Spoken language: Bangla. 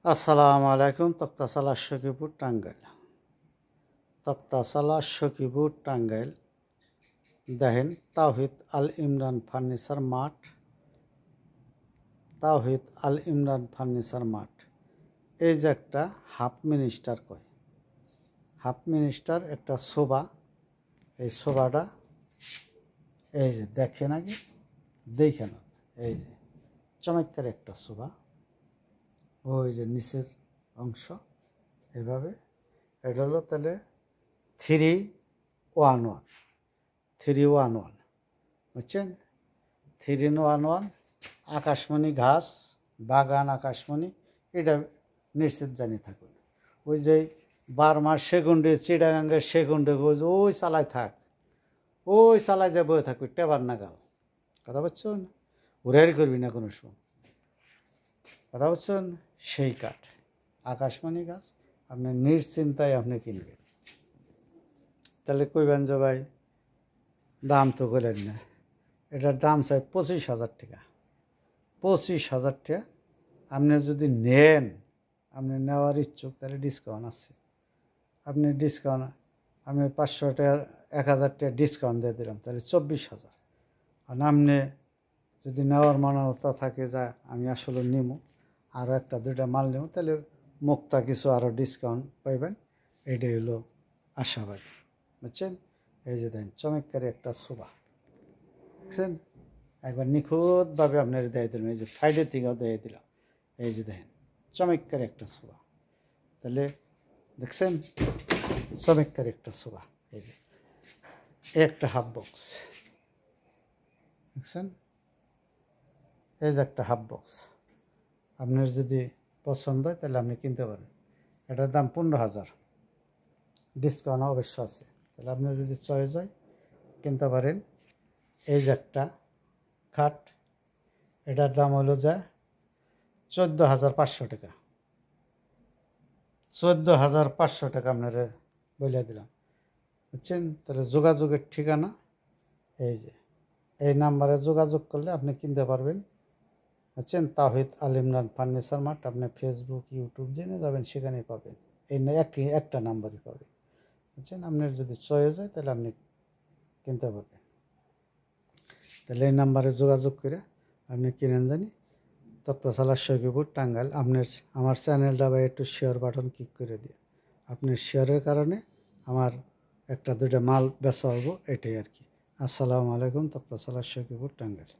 আসসালামু আলাইকুম। তক্তাশালা সখীপুর টাঙ্গাইল। তক্তাশালা সখীপুর টাঙ্গাইল দেখেন তাওহিদ আল ইমরান ফার্নিচার মাঠ। তাওহিদ আল ইমরান ফার্নিচার মাঠ, এই যে একটা হাফ মিনিস্টার কয়, হাফ মিনিস্টার একটা শোভা। এই শোভাটা এই যে দেখেন, আগে দেখেন, এই যে চমৎকার একটা শোভা। ওই যে নিচের অংশ এভাবে, এটা হলো তাহলে 311 311, বুঝছেন? 311 আকাশমণি ঘাস বাগান আকাশমণি, এটা নিশ্চিত জানি থাকুন। ওই যে বার্মার সেগুন্ডে চিটাগাঙ্গের সেগুন্ডে ওই চালায় থাক, ওই চালায় যে বয়ে থাকবে টেবার নাগাল, কথা বুঝছেন? উড়াই করবি না কোনো সময়, কথা বুঝছেন? সেই কাঠ আকাশমণি গাছ আপনি নিশ্চিন্তায় আপনি কিনবেন। তাহলে কইবেন যে ভাই দাম তো বলেন না, এটার দাম চাই 25,000 টাকা। 25,000 টাকা আপনি যদি নেন, আপনি নেওয়ার ইচ্ছুক, তাহলে ডিসকাউন্ট আছে। আপনি ডিসকাউন্ট, আমি 500 টাকা 1,000 টাকা ডিসকাউন্ট দিয়ে দিলাম, তাহলে 24,000। আর আপনি যদি নেওয়ার মানবতা থাকে যা আমি আসলে নিমু, আরও একটা দুইটা মাল নেব, তাহলে মুক্তা কিছু আরও ডিসকাউন্ট পাইবেন। এইটাই হলো আশাবাদী, বুঝছেন? এই যে দেন চমৎকারী একটা শোভা, বুঝছেন? একবার নিখুঁতভাবে আপনার দেয় দিলাম, এই যে সাইডের থেকেও দিয়ে দিলাম। এই যে দেখেন চমৎকার একটা শোভা, তাহলে দেখছেন চমৎকার একটা শোভা। এই যে একটা হাফ বক্স, দেখছেন? এই যে একটা হাফ বক্স, আপনার যদি পছন্দ হয় তাহলে আপনি কিনতে পারেন। এটার দাম 15,000, ডিসকাউন্ট অবশ্য আছে। তাহলে আপনি যদি চয়েস হয় কিনতে পারেন। এই যে একটা খাট, এটার দাম হলো যা 14,500 টাকা। 14,500 টাকা আপনারা বলে দিলাম, বুঝছেন? তাহলে যোগাযোগের ঠিকানা এই যে, এই নাম্বারে যোগাযোগ করলে আপনি কিনতে পারবেন, বুঝছেন? তাওহিদ আল ইমরান ফার্নিচার মার্ট। আপনি ফেসবুক ইউটিউব জেনে যাবেন, সেখানেই পাবেন। এই একটা নাম্বারই পাবেন, বুঝছেন? আপনার যদি চয়েস হয় তাহলে আপনি কিনতে পারবেন। তাহলে এই নাম্বারে যোগাযোগ করে আপনি কিনেন জানি। তক্তাশালা সখীপুর টাঙ্গাইল। আপনার আমার চ্যানেলটা বা একটু শেয়ার বাটন ক্লিক করে দিয়ে, আপনার শেয়ারের কারণে আমার একটা দুইটা মাল বেচা হবো, এটাই আর কি। আসসালামু আলাইকুম। তক্তাশালা সখীপুর টাঙ্গাইল।